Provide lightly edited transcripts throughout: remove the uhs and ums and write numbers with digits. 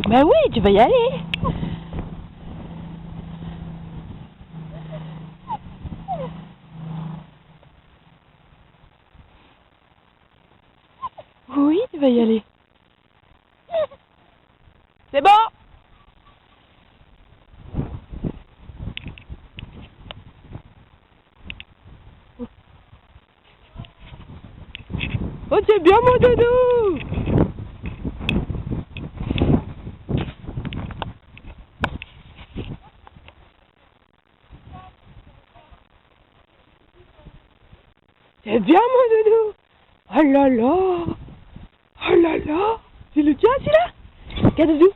Bah oui, tu vas y aller. Oui, tu vas y aller. C'est bon. Oh, c'est bien mon doudou. C'est bien mon doudou. Oh là là. Oh là là. C'est le tien celui-là? Regarde doudou.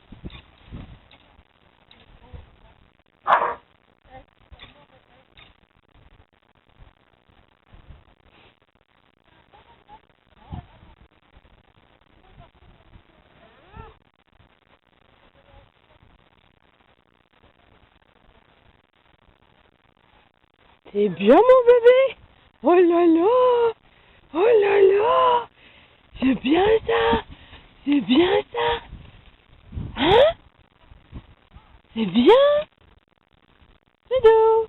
C'est bien mon bébé. Oh là là. Oh là là. C'est bien ça. C'est bien ça. Hein? C'est bien. Doudou.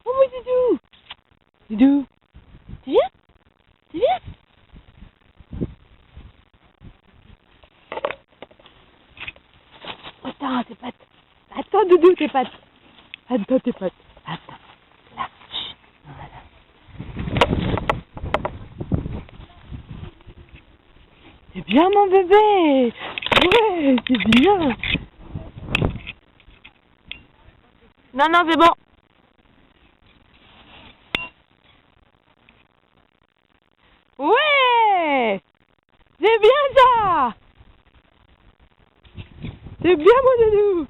Oh mon doudou. Doudou. Tu viens? Tu viens? Attends, tes pattes. Attends, doudou, tes pattes. Attends, tes pattes. Attends. Là. Chut. Voilà. C'est bien, mon bébé. Ouais, c'est bien. Non, non, c'est bon. Ouais. C'est bien, ça. C'est bien, mon doudou.